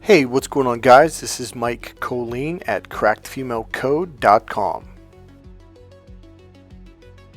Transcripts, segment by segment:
Hey, what's going on, guys? This is Mike Kollin at crackedfemalecode.com.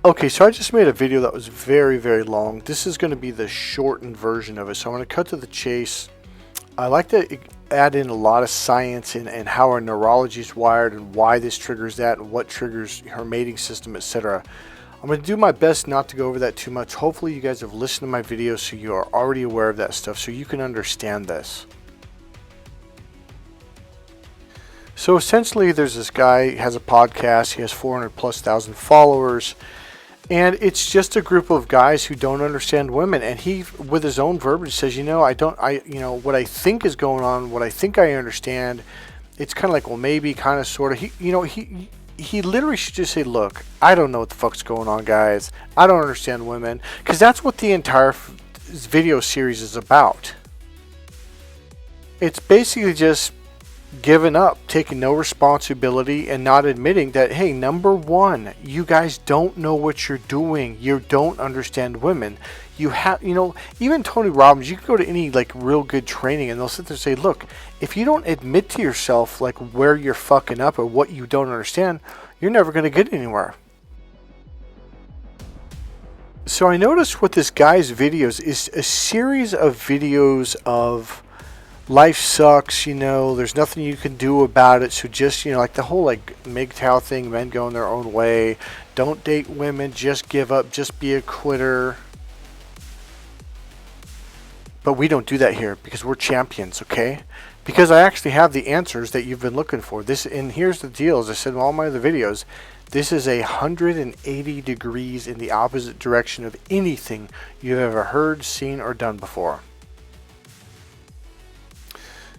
Okay, so I just made a video that was very long. This is going to be the shortened version of it, so I'm going to cut to the chase. I like to add in a lot of science and how our neurology is wired and why this triggers that and what triggers her mating system, etc. I'm going to do my best not to go over that too much. Hopefully you guys have listened to my videos so you are already aware of that stuff so you can understand this. So essentially there's this guy, he has a podcast, he has 400,000+ followers, and it's just a group of guys who don't understand women, and he, with his own verbiage, says, what I think is going on, what I think I understand, it's kind of like, well, maybe, kind of, sort of, he literally should just say, look, I don't know what the fuck's going on, guys, I don't understand women, because that's what the entire video series is about. It's basically just giving up, taking no responsibility, and not admitting that, hey, number one, you guys don't know what you're doing. You don't understand women. You have, even Tony Robbins, you can go to any like real good training and they'll sit there and say, look, if you don't admit to yourself like where you're fucking up or what you don't understand, you're never going to get anywhere. So I noticed with this guy's videos is a series of videos of life sucks, there's nothing you can do about it, so just, like the whole like MGTOW thing, men going their own way, don't date women, just give up, just be a quitter. But we don't do that here because we're champions, okay? Because I actually have the answers that you've been looking for. And here's the deal, as I said in all my other videos, this is 180 degrees in the opposite direction of anything you've ever heard, seen, or done before.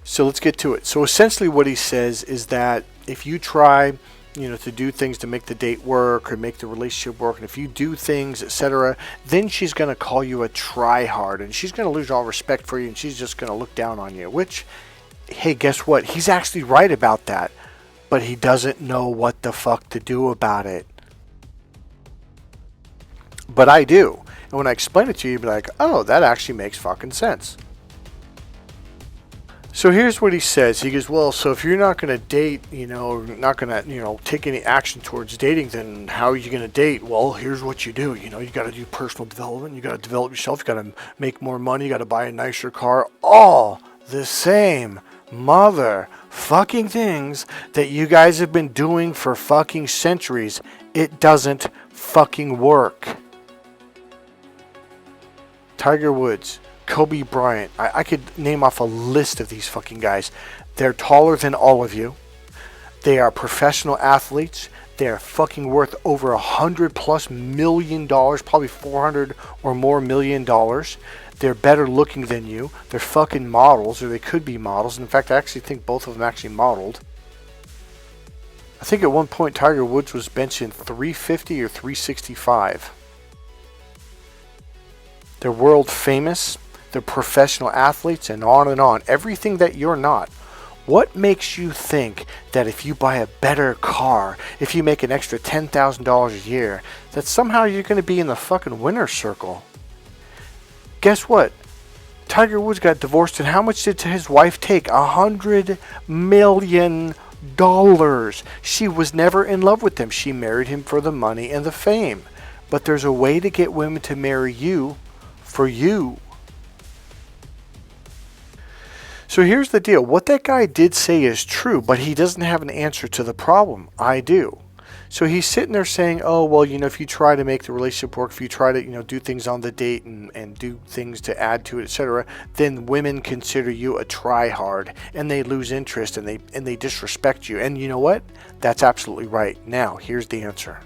So let's get to it. So essentially what he says is that if you try, to do things to make the date work or make the relationship work, and if you do things, etc., then she's going to call you a try-hard, and she's going to lose all respect for you, and she's just going to look down on you, which, hey, guess what? He's actually right about that, but he doesn't know what the fuck to do about it. But I do. And when I explain it to you, you'll be like, oh, that actually makes fucking sense. So here's what he says. He goes, well, so if you're not going to date, not going to, take any action towards dating, then how are you going to date? Well, here's what you do. You got to do personal development. You got to develop yourself. You got to make more money. You got to buy a nicer car. All the same motherfucking things that you guys have been doing for fucking centuries. It doesn't fucking work. Tiger Woods, Kobe Bryant. I could name off a list of these fucking guys. They're taller than all of you. They are professional athletes. They're fucking worth over $100+ million, probably 400 or more million dollars. They're better looking than you. They're fucking models, or they could be models. In fact, I actually think both of them actually modeled. I think at one point Tiger Woods was benching 350 or 365. They're world famous. They're professional athletes, and on and on. Everything that you're not. What makes you think that if you buy a better car, if you make an extra $10,000 a year, that somehow you're going to be in the fucking winner's circle? Guess what? Tiger Woods got divorced, and how much did his wife take? $100 million. She was never in love with him. She married him for the money and the fame. But there's a way to get women to marry you for you. So here's the deal. What that guy did say is true, but he doesn't have an answer to the problem. I do. So he's sitting there saying, oh, well, if you try to make the relationship work, if you try to, do things on the date and do things to add to it, etc., then women consider you a try-hard, and they lose interest, and they disrespect you. And you know what? That's absolutely right. Now, here's the answer.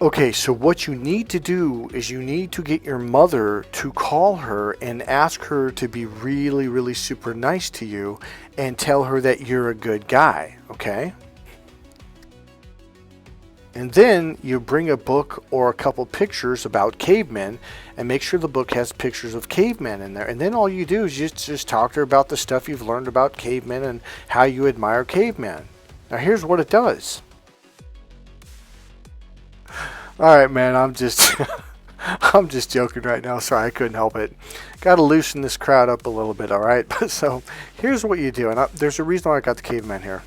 Okay, so what you need to do is you need to get your mother to call her and ask her to be really super nice to you and tell her that you're a good guy, okay? And then you bring a book or a couple pictures about cavemen and make sure the book has pictures of cavemen in there. And then all you do is just talk to her about the stuff you've learned about cavemen and how you admire cavemen. Now here's what it does. All right, man, I'm just joking right now. Sorry, I couldn't help it. Got to loosen this crowd up a little bit, all right? So here's what you do. And there's a reason why I got the caveman here.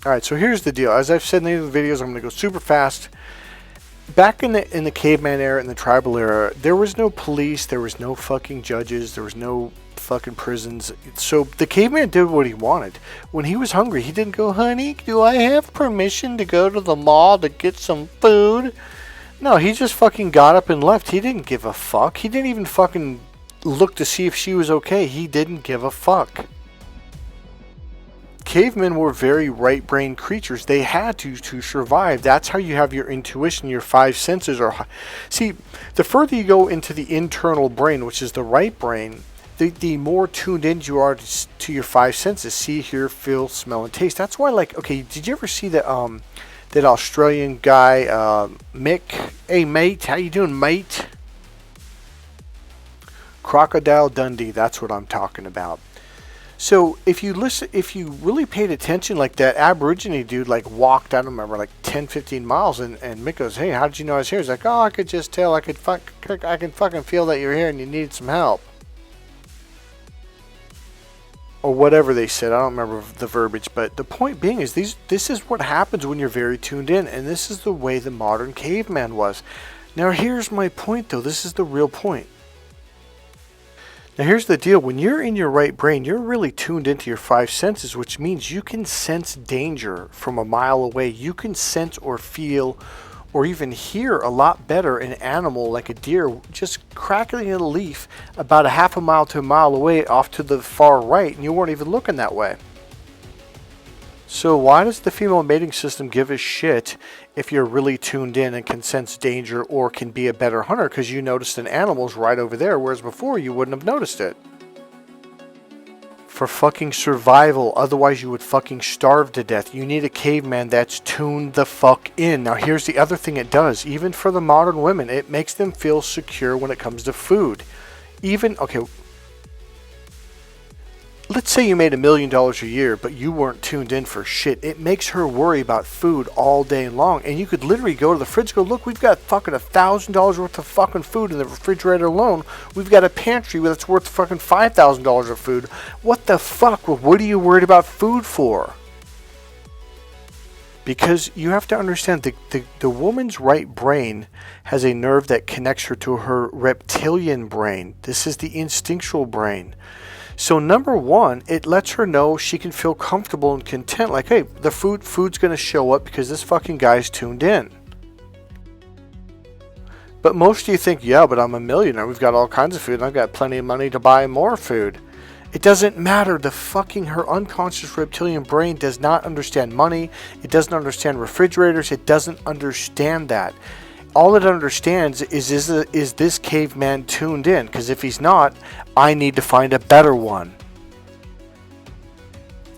All right, so here's the deal. As I've said in the videos, I'm going to go super fast. Back in the caveman era, in the tribal era, there was no police, there was no fucking judges, there was no fucking prisons. So the caveman did what he wanted. When he was hungry, he didn't go, honey, do I have permission to go to the mall to get some food? No, he just fucking got up and left. He didn't give a fuck. He didn't even fucking look to see if she was okay. He didn't give a fuck. Cavemen were very right-brain creatures. They had to survive. That's how you have your intuition, your five senses. See, the further you go into the internal brain, which is the right brain, the more tuned in you are to your five senses: see, hear, feel, smell, and taste. That's why, like, okay, did you ever see that Australian guy, Mick? Hey, mate, how you doing, mate? Crocodile Dundee. That's what I'm talking about. So if you really paid attention, like that Aborigine dude, like walked, I don't remember, like 10, 15 miles, and Mick goes, hey, how did you know I was here? He's like, oh, I could just tell, I can fucking feel that you're here and you needed some help. Or whatever they said, I don't remember the verbiage, but the point being is this is what happens when you're very tuned in, and this is the way the modern caveman was. Now here's my point though, this is the real point. Now here's the deal, when you're in your right brain, you're really tuned into your five senses, which means you can sense danger from a mile away. You can sense or feel or even hear a lot better an animal like a deer just crackling a leaf about a half a mile to a mile away off to the far right, and you weren't even looking that way. So why does the female mating system give a shit if you're really tuned in and can sense danger or can be a better hunter because you noticed an animal's right over there, whereas before you wouldn't have noticed it? For fucking survival, otherwise you would fucking starve to death. You need a caveman that's tuned the fuck in. Now here's the other thing it does, even for the modern women, it makes them feel secure when it comes to food. Even, okay, let's say you made $1 million a year, but you weren't tuned in for shit. It makes her worry about food all day long. And you could literally go to the fridge and go, look, we've got fucking $1,000 worth of fucking food in the refrigerator alone. We've got a pantry that's worth fucking $5,000 of food. What the fuck? Well, what are you worried about food for? Because you have to understand the woman's right brain has a nerve that connects her to her reptilian brain. This is the instinctual brain. So number one, it lets her know she can feel comfortable and content. Like, hey, the food's going to show up because this fucking guy's tuned in. But most of you think, yeah, but I'm a millionaire. We've got all kinds of food and I've got plenty of money to buy more food. It doesn't matter. Her unconscious reptilian brain does not understand money. It doesn't understand refrigerators. It doesn't understand that. All it understands is this caveman tuned in? Because if he's not, I need to find a better one.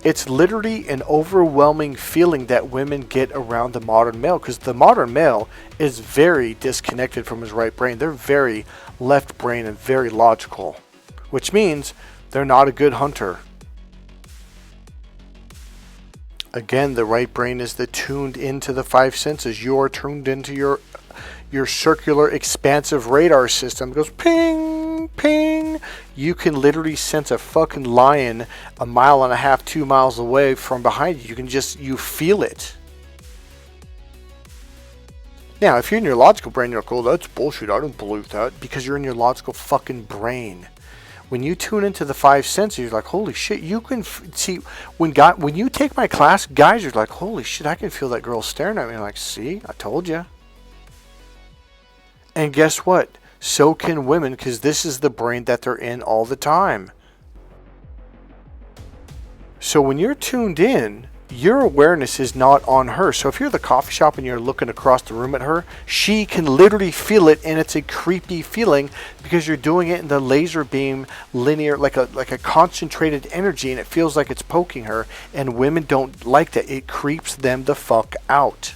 It's literally an overwhelming feeling that women get around the modern male, because the modern male is very disconnected from his right brain. They're very left brain and very logical, which means they're not a good hunter. Again, the right brain is the tuned into the five senses. You're tuned into your circular expansive radar system. It goes ping, ping. You can literally sense a fucking lion 1.5 miles, 2 miles away from behind you. You feel it. Now, if you're in your logical brain, you're like, oh, that's bullshit. I don't believe that. Because you're in your logical fucking brain. When you tune into the five senses, you're like, holy shit, you can see, when you take my class, guys are like, holy shit, I can feel that girl staring at me. I'm like, see, I told you. And guess what? So can women, because this is the brain that they're in all the time. So when you're tuned in, your awareness is not on her. So if you're at the coffee shop and you're looking across the room at her, she can literally feel it, and it's a creepy feeling because you're doing it in the laser beam linear, like a concentrated energy, and it feels like it's poking her, and women don't like that. It creeps them the fuck out.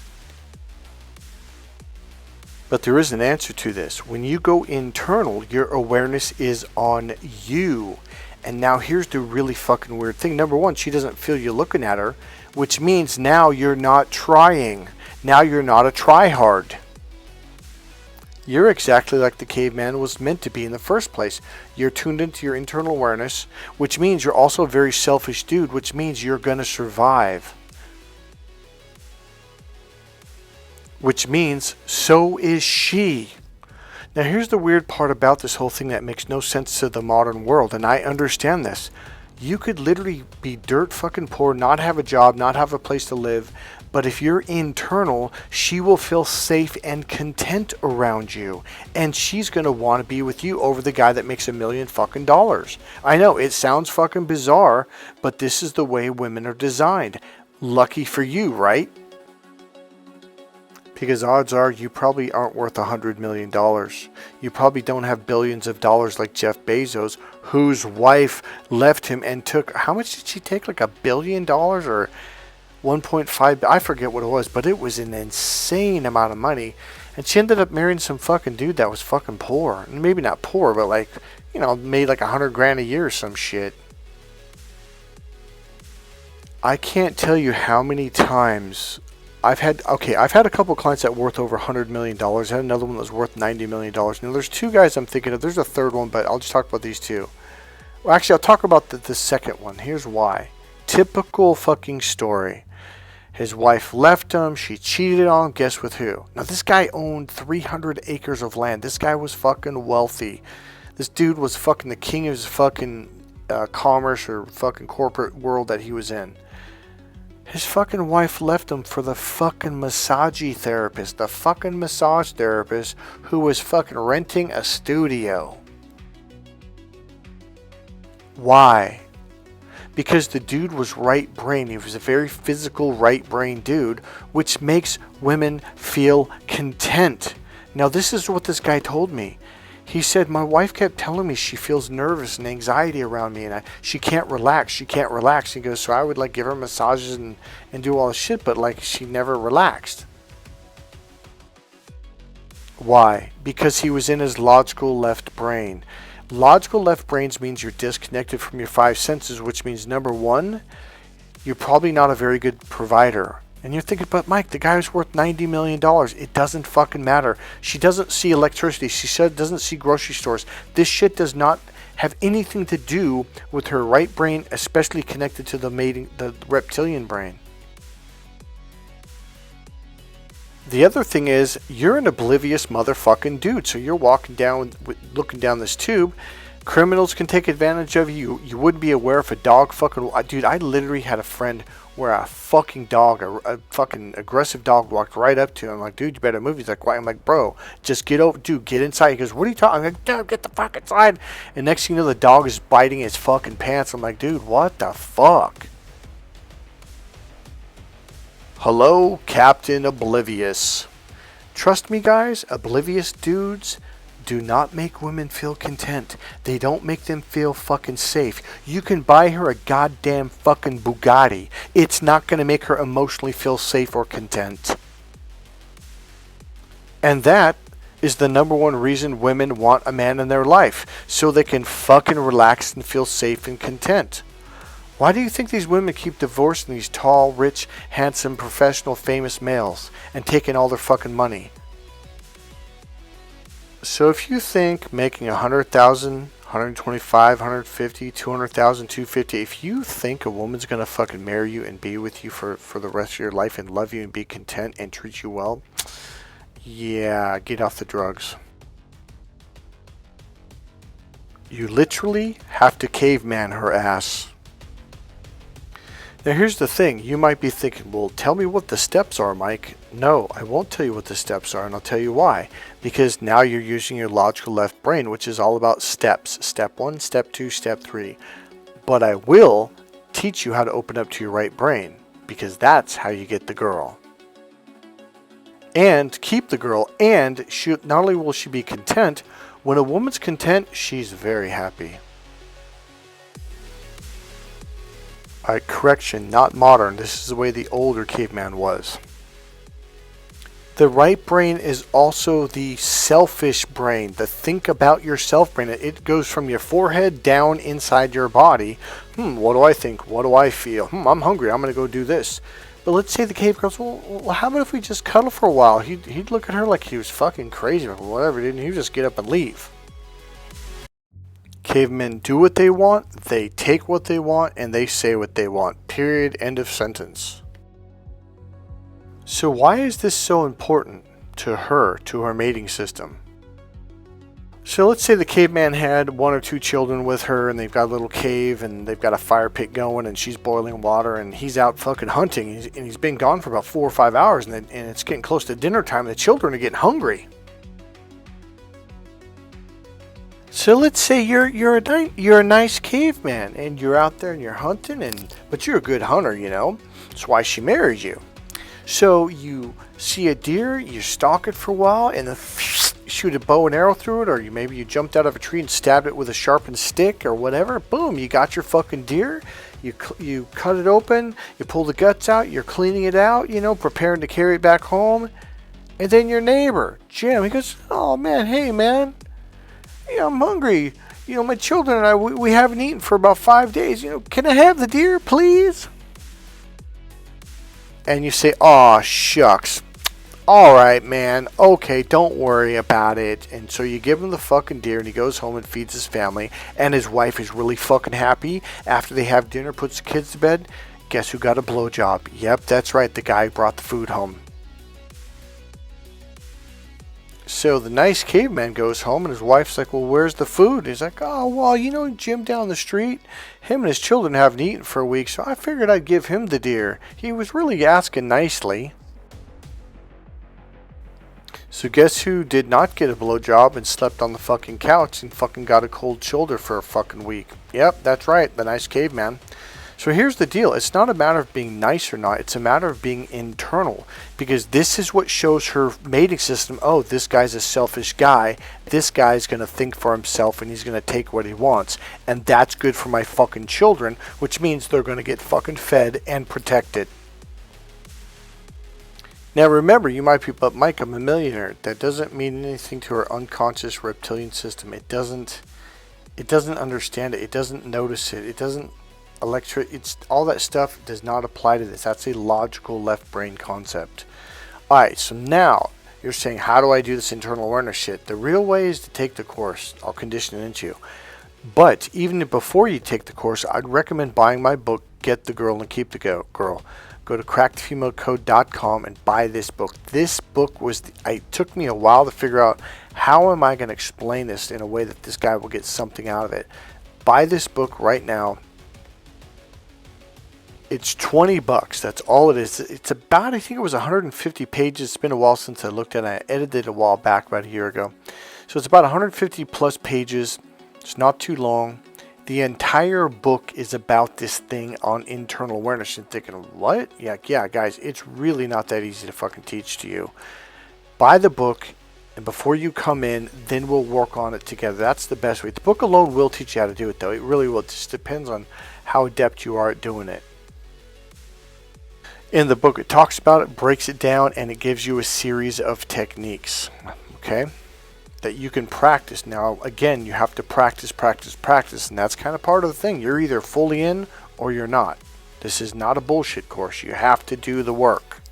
But there is an answer to this. When you go internal, your awareness is on you. And now here's the really fucking weird thing. Number one, she doesn't feel you looking at her, which means now you're not trying. Now you're not a try-hard. You're exactly like the caveman was meant to be in the first place. You're tuned into your internal awareness, which means you're also a very selfish dude, which means you're going to survive. Which means so is she. Now here's the weird part about this whole thing that makes no sense to the modern world, and I understand this. You could literally be dirt fucking poor, not have a job, not have a place to live, but if you're internal, she will feel safe and content around you, and she's going to want to be with you over the guy that makes $1 million fucking dollars. I know, it sounds fucking bizarre, but this is the way women are designed. Lucky for you, right? Because odds are you probably aren't worth $100 million. You probably don't have billions of dollars like Jeff Bezos, whose wife left him and took, how much did she take? Like $1 billion or 1.5, I forget what it was, but it was an insane amount of money. And she ended up marrying some fucking dude that was fucking poor. Maybe not poor, but like, you know, made like $100,000 a year or some shit. I can't tell you how many times I've had a couple clients that were worth over $100 million. I had another one that was worth $90 million. Now, there's two guys I'm thinking of. There's a third one, but I'll just talk about these two. Well, actually, I'll talk about the second one. Here's why. Typical fucking story. His wife left him. She cheated on him. Guess with who? Now, this guy owned 300 acres of land. This guy was fucking wealthy. This dude was fucking the king of his fucking commerce or fucking corporate world that he was in. His fucking wife left him for the fucking massage therapist. The fucking massage therapist who was fucking renting a studio. Why? Because the dude was right brain. He was a very physical right brain dude, which makes women feel content. Now this is what this guy told me. He said, my wife kept telling me she feels nervous and anxiety around me, and she can't relax. She can't relax. He goes, so I would like give her massages and do all this shit, but like she never relaxed. Why? Because he was in his logical left brain. Logical left brains means you're disconnected from your five senses, which means number one, you're probably not a very good provider. And you're thinking, but Mike, the guy was worth $90 million. It doesn't fucking matter. She doesn't see electricity. She said doesn't see grocery stores. This shit does not have anything to do with her right brain, especially connected to the reptilian brain. The other thing is, you're an oblivious motherfucking dude. So you're walking down, looking down this tube. Criminals can take advantage of you. You wouldn't be aware if a dog fucking... Dude, I literally had a friend where a fucking dog, a fucking aggressive dog walked right up to him. I'm like, dude, you better move. He's like, why? I'm like, bro, just get over. Dude, get inside. He goes, what are you talking? I'm like, dude, get the fuck inside. And next thing you know, the dog is biting his fucking pants. I'm like, dude, what the fuck? Hello, Captain Oblivious. Trust me, guys, oblivious dudes do not make women feel content. They don't make them feel fucking safe. You can buy her a goddamn fucking Bugatti. It's not going to make her emotionally feel safe or content. And that is the number one reason women want a man in their life. So they can fucking relax and feel safe and content. Why do you think these women keep divorcing these tall, rich, handsome, professional, famous males and taking all their fucking money? So if you think making 100,000, 125, 150, 200,000, 250, if you think a woman's going to fucking marry you and be with you for the rest of your life and love you and be content and treat you well, yeah, get off the drugs. You literally have to caveman her ass. Now here's the thing, you might be thinking, well, tell me what the steps are, Mike. No, I won't tell you what the steps are, and I'll tell you why. Because now you're using your logical left brain, which is all about steps. Step 1, step 2, step 3. But I will teach you how to open up to your right brain, because that's how you get the girl. And keep the girl, and not only will she be content, when a woman's content, she's very happy. Correction, not modern. This is the way the older caveman was. The right brain is also the selfish brain, the think about yourself brain. It goes from your forehead down inside your body. What do I think? What do I feel? I'm hungry. I'm going to go do this. But let's say the cave girl goes, well, how about if we just cuddle for a while? He'd look at her like he was fucking crazy or whatever, didn't he? He'd just get up and leave. Cavemen do what they want, they take what they want, and they say what they want. Period. End of sentence. So why is this so important to her, to her mating system? So let's say the caveman had 1 or 2 children with her, and they've got a little cave, and they've got a fire pit going, and she's boiling water, and he's out fucking hunting, and he's been gone for about 4 or 5 hours, and it's getting close to dinner time, and the children are getting hungry. So let's say you're a nice caveman, and you're out there and you're hunting, but you're a good hunter, you know. That's why she married you. So you see a deer, you stalk it for a while, and then shoot a bow and arrow through it, or maybe you jumped out of a tree and stabbed it with a sharpened stick or whatever. Boom, you got your fucking deer. You cut it open, you pull the guts out, you're cleaning it out, you know, preparing to carry it back home. And then your neighbor, Jim, he goes, oh man, hey man, yeah, I'm hungry. You know, my children and I, we haven't eaten for about 5 days. You know, can I have the deer, please? And you say, aw, shucks. All right, man. Okay, don't worry about it. And so you give him the fucking deer, and he goes home and feeds his family. And his wife is really fucking happy. After they have dinner, puts the kids to bed. Guess who got a blowjob? Yep, that's right. The guy who brought the food home. So the nice caveman goes home, and his wife's like, well, where's the food? He's like, oh, well, you know, Jim down the street, him and his children haven't eaten for a week, so I figured I'd give him the deer. He was really asking nicely. So guess who did not get a blowjob and slept on the fucking couch and fucking got a cold shoulder for a fucking week? Yep, that's right, the nice caveman. So here's the deal. It's not a matter of being nice or not. It's a matter of being internal. Because this is what shows her mating system. Oh, this guy's a selfish guy. This guy's going to think for himself and he's going to take what he wants. And that's good for my fucking children, which means they're going to get fucking fed and protected. Now remember, you might be, but Mike, I'm a millionaire. That doesn't mean anything to her unconscious reptilian system. It doesn't understand it. It doesn't notice it. It doesn't it's all that stuff does not apply to this. That's a logical left brain concept. Alright, so now you're saying, how do I do this internal awareness shit? The real way is to take the course. I'll condition it into you. But even before you take the course, I'd recommend buying my book, Get the Girl and Keep the Girl. Go to crackthefemalecode.com and buy this book. This book it took me a while to figure out how am I going to explain this in a way that this guy will get something out of it. Buy this book right now. It's $20. That's all it is. It's about, I think it was 150 pages. It's been a while since I looked at it. I edited it a while back, about a year ago. So it's about 150 plus pages. It's not too long. The entire book is about this thing on internal awareness. And thinking, what? Yeah, guys, it's really not that easy to fucking teach to you. Buy the book, and before you come in, then we'll work on it together. That's the best way. The book alone will teach you how to do it, though. It really will. It just depends on how adept you are at doing it. In the book, it talks about it, breaks it down, and it gives you a series of techniques, okay, that you can practice. Now, again, you have to practice, and that's kind of part of the thing. You're either fully in or you're not. This is not a bullshit course. You have to do the work.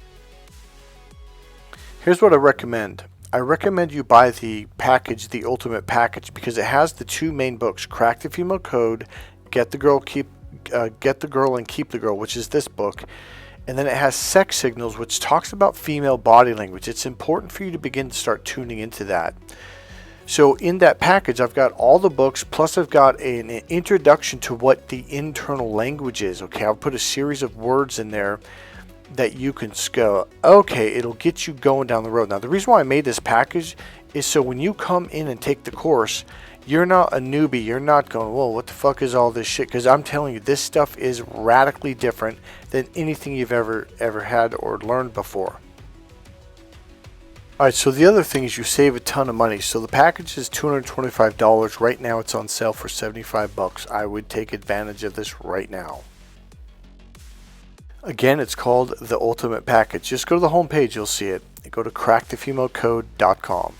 Here's what I recommend. I recommend you buy the package, the ultimate package, because it has the 2 main books, Crack the Female Code, Get the Girl and Keep the Girl, which is this book. And then it has Sex Signals, which talks about female body language. It's important for you to begin to start tuning into that. So in that package, I've got all the books, plus I've got an introduction to what the internal language is. Okay, I'll put a series of words in there that you can go, okay, it'll get you going down the road. Now, the reason why I made this package is so when you come in and take the course, you're not a newbie. You're not going, whoa, what the fuck is all this shit? Because I'm telling you, this stuff is radically different than anything you've ever had or learned before. Alright, so the other thing is you save a ton of money. So the package is $225. Right now it's on sale for $75. I would take advantage of this right now. Again, it's called the Ultimate Package. Just go to the homepage, you'll see it. Go to crackthefemalecode.com.